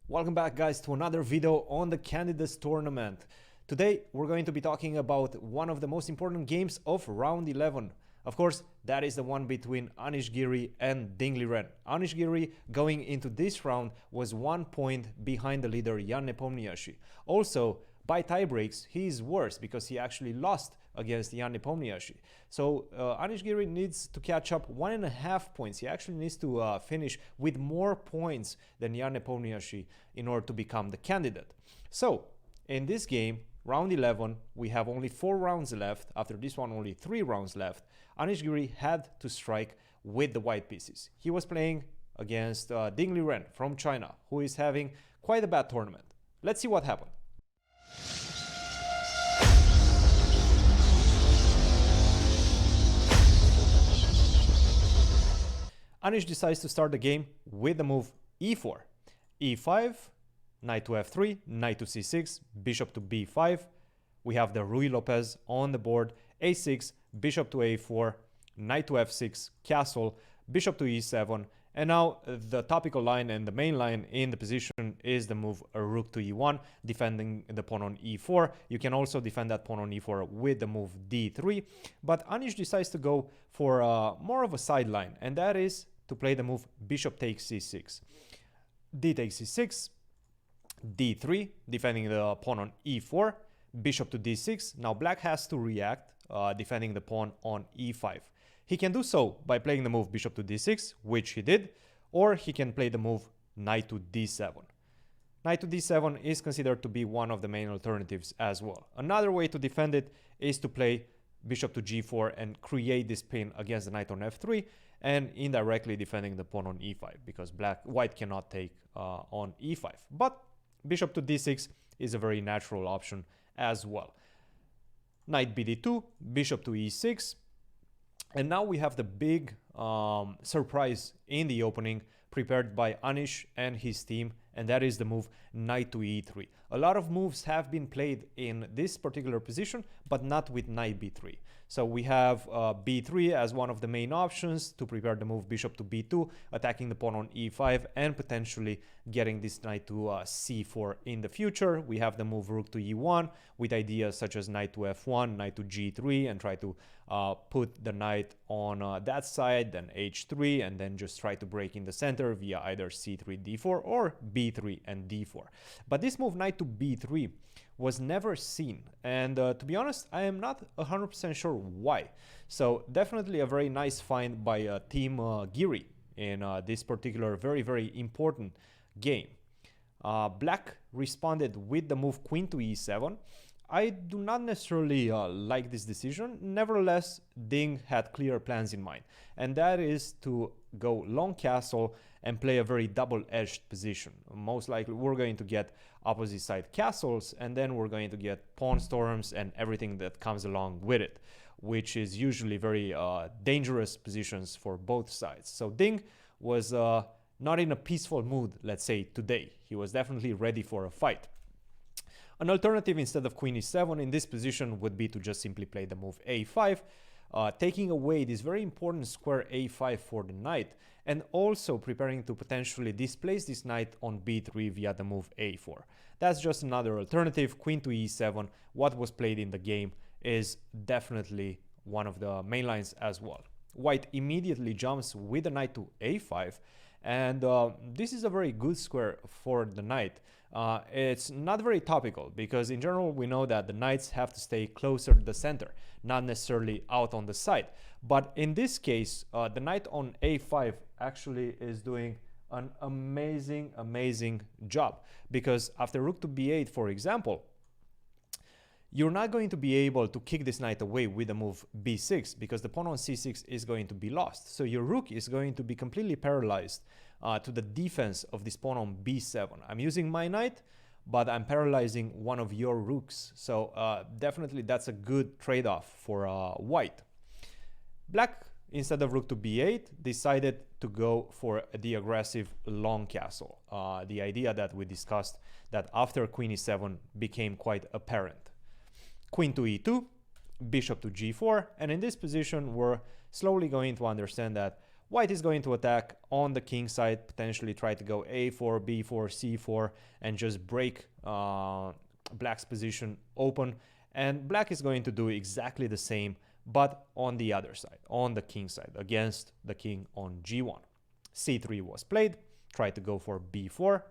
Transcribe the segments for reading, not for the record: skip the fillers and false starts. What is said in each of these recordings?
Welcome back, guys, to another video on the Candidates Tournament. Today we're going to be talking about one of the most important games of round 11. Of course, that is the one between Anish Giri and Liren. Anish Giri going into this round was 1 point behind the leader Jan Nepomniachtchi. Also, by tie breaks, he is worse because he actually lost against Jan Nepomniachtchi. So Anish Giri needs to catch up 1.5 points. He actually needs to finish with more points than Jan Nepomniachtchi in order to become the candidate. So in this game, round 11, we have only 4 rounds left. After this one, only 3 rounds left. Anish Giri had to strike with the white pieces. He was playing against Liren from China, who is having quite a bad tournament. Let's see what happened. Anish decides to start the game with the move e4, e5, knight to f3, knight to c6, bishop to b5. We have the Ruy Lopez on the board, a6, bishop to a4, knight to f6, castle, bishop to e7, and now the topical line and the main line in the position is the move rook to e1, defending the pawn on e4. You can also defend that pawn on e4 with the move d3, but Anish decides to go for more of a sideline, and that is to play the move bishop takes c6, d takes c6, d3, defending the pawn on e4, bishop to d6. Now black has to react, defending the pawn on e5. He can do so by playing the move bishop to d6, which he did, or he can play the move knight to d7. Knight to d7 is considered to be one of the main alternatives as well. Another way to defend it is to play bishop to g4 and create this pin against the knight on f3 and indirectly defending the pawn on e5 because white cannot take on e5. But bishop to d6 is a very natural option as well. Knight bd2, bishop to e6, and now we have the big surprise in the opening prepared by Anish and his team, and that is the move knight to e3. A lot of moves have been played in this particular position, but not with knight b3. So we have b3 as one of the main options to prepare the move bishop to b2, attacking the pawn on e5 and potentially getting this knight to c4 in the future. We have the move rook to e1 with ideas such as knight to f1, knight to g3, and try to put the knight on that side, then h3, and then just try to break in the center via either c3, d4 or b3 and d4. But this move knight to b3 was never seen, and to be honest, I am not 100% sure why. So definitely a very nice find by team Giri in this particular very important game. Black responded with the move queen to e7. I do not necessarily like this decision. Nevertheless, Ding had clear plans in mind, and that is to go long castle and play a very double-edged position. Most likely we're going to get opposite side castles, and then we're going to get pawn storms and everything that comes along with it, which is usually very dangerous positions for both sides. So Ding was not in a peaceful mood, let's say, today. He was definitely ready for a fight. An alternative instead of queen e7 in this position would be to just simply play the move a5, taking away this very important square a5 for the knight, and also preparing to potentially displace this knight on b3 via the move a4. That's just another alternative. Queen to e7, what was played in the game, is definitely one of the main lines as well. White immediately jumps with the knight to a5, and this is a very good square for the knight. It's not very topical because in general we know that the knights have to stay closer to the center, not necessarily out on the side. But in this case, the knight on a5 actually is doing an amazing job, because after rook to b8, for example, you're not going to be able to kick this knight away with the move b6 because the pawn on c6 is going to be lost. So your rook is going to be completely paralyzed to the defense of this pawn on b7. I'm using my knight, but I'm paralyzing one of your rooks. So definitely that's a good trade-off for white. Black, instead of rook to b8, decided to go for the aggressive long castle. The idea that we discussed that after queen e7 became quite apparent. Queen to e2, bishop to g4, and in this position we're slowly going to understand that White is going to attack on the king side, potentially try to go a4, b4, c4, and just break black's position open. And black is going to do exactly the same, but on the other side, on the king side, against the king on g1. c3 was played, tried to go for b4.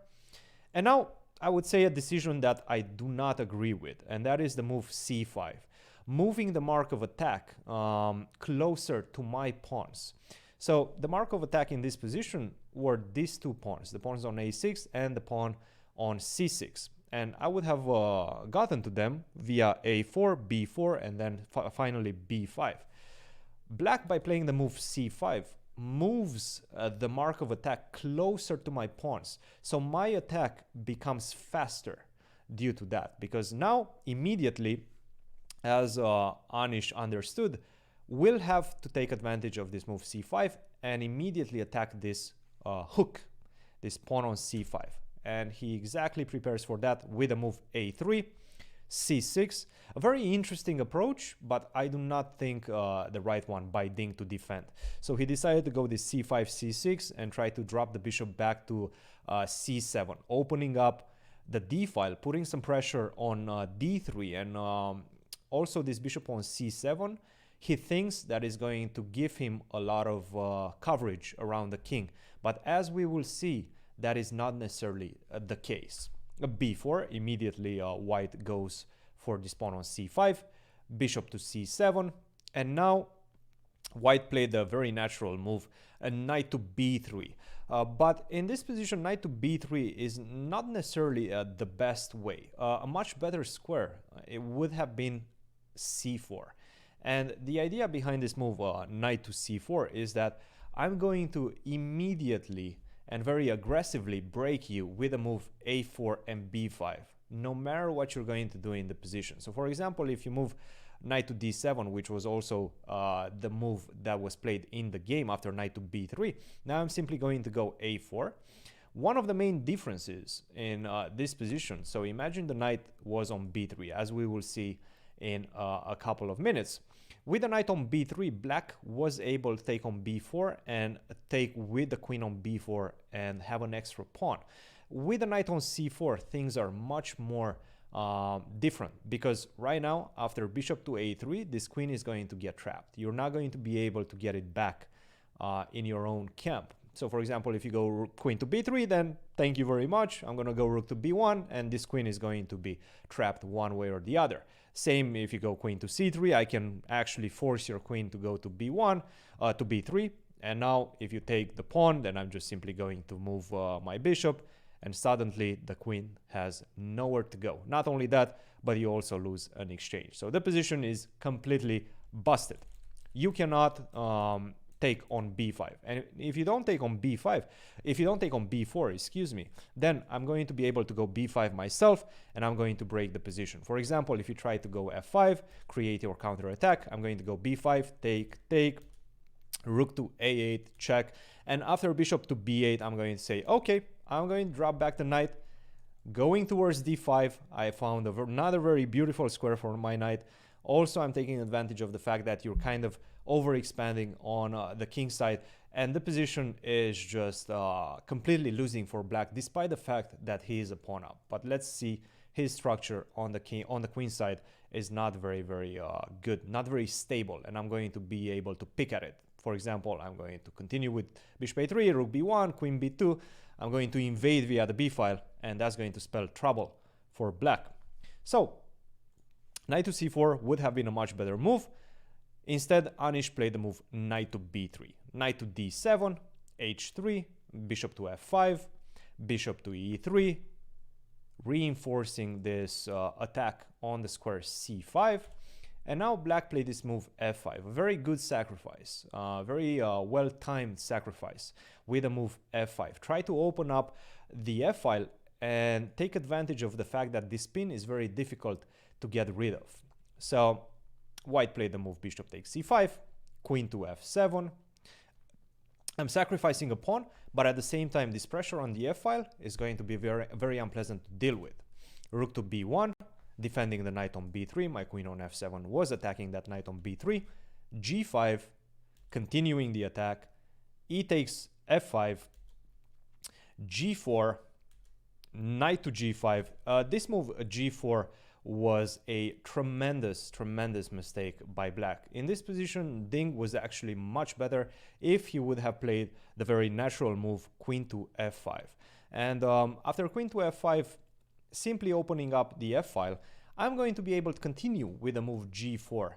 And now I would say a decision that I do not agree with, and that is the move c5. Moving the mark of attack closer to my pawns. So the mark of attack in this position were these two pawns, the pawns on a6 and the pawn on c6. And I would have gotten to them via a4, b4, and then finally b5. Black, by playing the move c5, moves the mark of attack closer to my pawns. So my attack becomes faster due to that, because now immediately, as Anish understood, we'll have to take advantage of this move c5 and immediately attack this hook, this pawn on c5. And he exactly prepares for that with a move a3, c6. A very interesting approach, but I do not think the right one by Ding to defend. So he decided to go this c5, c6 and try to drop the bishop back to c7, opening up the d file, putting some pressure on d3, and also this bishop on c7. He thinks that is going to give him a lot of coverage around the king. But as we will see, that is not necessarily the case. b4, immediately white goes for this pawn on c5, bishop to c7, and now white played a very natural move, a knight to b3. But in this position, knight to b3 is not necessarily the best way. A much better square, it would have been c4. And the idea behind this move, knight to c4, is that I'm going to immediately and very aggressively break you with a move a4 and b5, no matter what you're going to do in the position. So for example, if you move knight to d7, which was also the move that was played in the game after knight to b3, now I'm simply going to go a4. One of the main differences in this position, so imagine the knight was on b3, as we will see in a couple of minutes. With the knight on b3, black was able to take on b4 and take with the queen on b4 and have an extra pawn. With the knight on c4, things are much more different, because right now, after bishop to a3, this queen is going to get trapped. You're not going to be able to get it back in your own camp. So for example, if you go queen to b3, then thank you very much. I'm going to go rook to b1, and this queen is going to be trapped one way or the other. Same if you go queen to c3, I can actually force your queen to go to b1, to b3. And now if you take the pawn, then I'm just simply going to move my bishop, and suddenly the queen has nowhere to go. Not only that, but you also lose an exchange. So the position is completely busted. You cannot take on b5, and if you don't take on b5, if you don't take on b4, excuse me, then I'm going to be able to go b5 myself, and I'm going to break the position. For example, if you try to go f5, create your counter attack, I'm going to go b5, take, rook to a8, check, and after bishop to b8, I'm going to say, okay, I'm going to drop back the knight, going towards d5. I found another very beautiful square for my knight. Also, I'm taking advantage of the fact that you're kind of overexpanding on the king side, and the position is just completely losing for black, despite the fact that he is a pawn up. But let's see, his structure on the queen side is not very good, not very stable, and I'm going to be able to pick at it. For example, I'm going to continue with bishop a3, rook b1, queen b2. I'm going to invade via the b file, and that's going to spell trouble for black. So knight to c4 would have been a much better move. Instead, Anish played the move knight to b3, knight to d7, h3, bishop to f5, bishop to e3, reinforcing this attack on the square c5. And now black played this move f5, a very good sacrifice, very well-timed sacrifice with the move f5. Try to open up the f file and take advantage of the fact that this pin is very difficult to get rid of. So white played the move bishop takes c5, queen to f7. I'm sacrificing a pawn, but at the same time, this pressure on the f file is going to be very unpleasant to deal with. Rook to b1, defending the knight on b3. My queen on f7 was attacking that knight on b3. g5, continuing the attack, e takes f5, g4, knight to g5. This move g4 was a tremendous mistake by black. In this position, Ding was actually much better if he would have played the very natural move queen to f5. And after queen to f5, simply opening up the f file, I'm going to be able to continue with the move g4.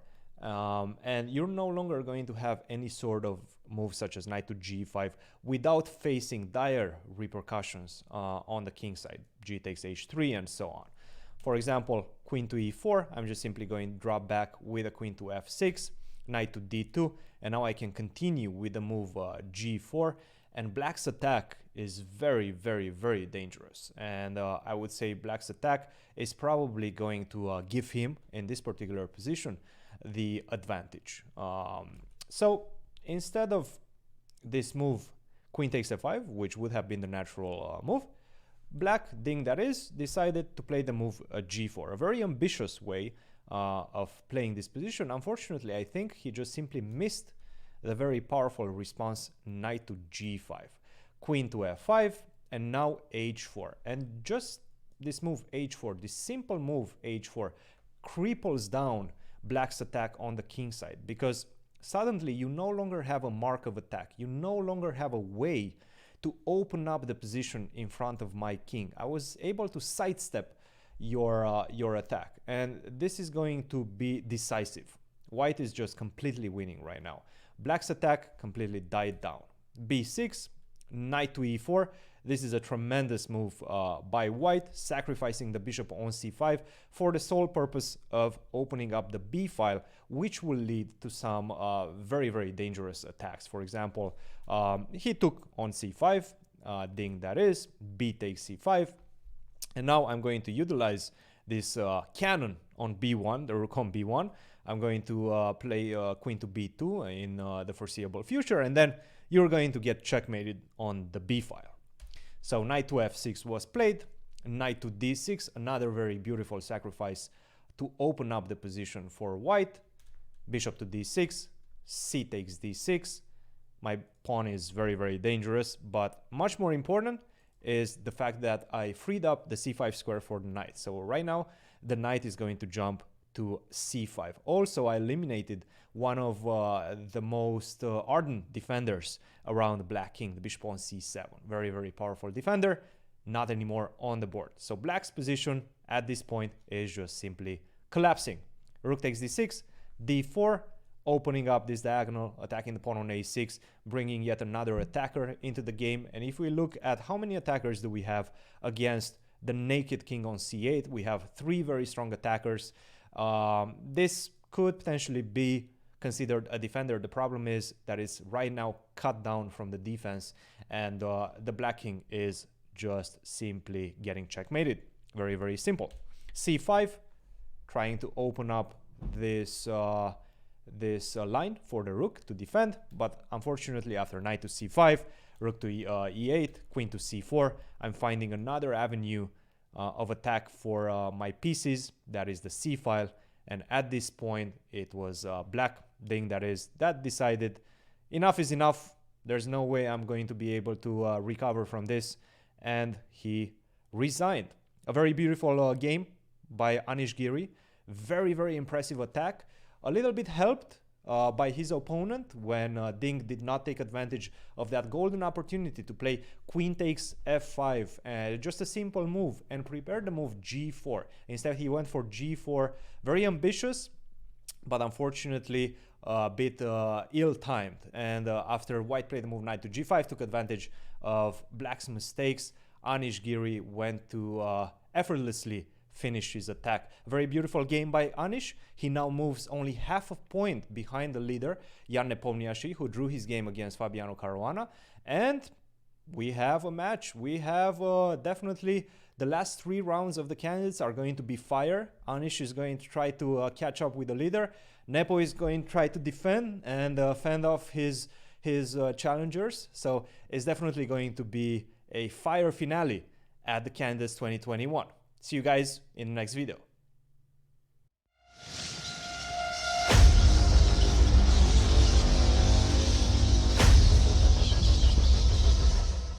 And you're no longer going to have any sort of move such as knight to g5 without facing dire repercussions on the king side. G takes h3 and so on. For example, queen to e4, I'm just simply going to drop back with a queen to f6, knight to d2, and now I can continue with the move g4. And black's attack is very dangerous. And I would say black's attack is probably going to give him, in this particular position, the advantage. So instead of this move, queen takes f5, which would have been the natural move, black, Ding that is, decided to play the move g4, a very ambitious way of playing this position. Unfortunately, I think he just simply missed the very powerful response knight to g5, queen to f5, and now h4. And just this move h4, this simple move h4, cripples down black's attack on the king side, because suddenly you no longer have a mark of attack. You no longer have a way to open up the position in front of my king. I was able to sidestep your attack, and this is going to be decisive. White is just completely winning right now. Black's attack completely died down. b6, knight to e4. This is a tremendous move by white, sacrificing the bishop on c5 for the sole purpose of opening up the b file, which will lead to some very dangerous attacks. For example, he took on c5, Ding that is, b takes c5, and now I'm going to utilize this cannon on b1, the rook on b1. I'm going to play queen to b2 in the foreseeable future, and then you're going to get checkmated on the b file. So knight to f6 was played, knight to d6, another very beautiful sacrifice to open up the position for white, bishop to d6, c takes d6. My pawn is very dangerous, but much more important is the fact that I freed up the c5 square for the knight. So right now, the knight is going to jump to c5. Also, I eliminated one of the most ardent defenders around the black king, the bishop on c7. Very powerful defender, not anymore on the board. So black's position at this point is just simply collapsing. Rook takes d6, d4, opening up this diagonal, attacking the pawn on a6, bringing yet another attacker into the game. And if we look at how many attackers do we have against the naked king on c8, we have 3 very strong attackers. This could potentially be considered a defender. The problem is that it's right now cut down from the defense, and the black king is just simply getting checkmated. Very simple. c5, trying to open up this line for the rook to defend, but unfortunately after knight to c5, rook to e8, queen to c4, I'm finding another avenue of attack for my pieces, that is the c file. And at this point it was black, Ding that decided enough is enough. There's no way I'm going to be able to recover from this, and he resigned. A very beautiful game by Anish Giri. Very impressive attack, a little bit helped by his opponent when Ding did not take advantage of that golden opportunity to play queen takes f5, just a simple move, and prepare the move g4. Instead he went for g4, very ambitious, but unfortunately a bit ill-timed. And after white played the move knight to g5, took advantage of black's mistakes, Anish Giri went to effortlessly finish his attack. A very beautiful game by Anish. He now moves only half a point behind the leader, Jan Nepomniachtchi, who drew his game against Fabiano Caruana. And we have a match. We have definitely the last 3 rounds of the candidates are going to be fire. Anish is going to try to catch up with the leader. Nepo is going to try to defend and fend off his challengers. So it's definitely going to be a fire finale at the Candidates 2021. See you guys in the next video.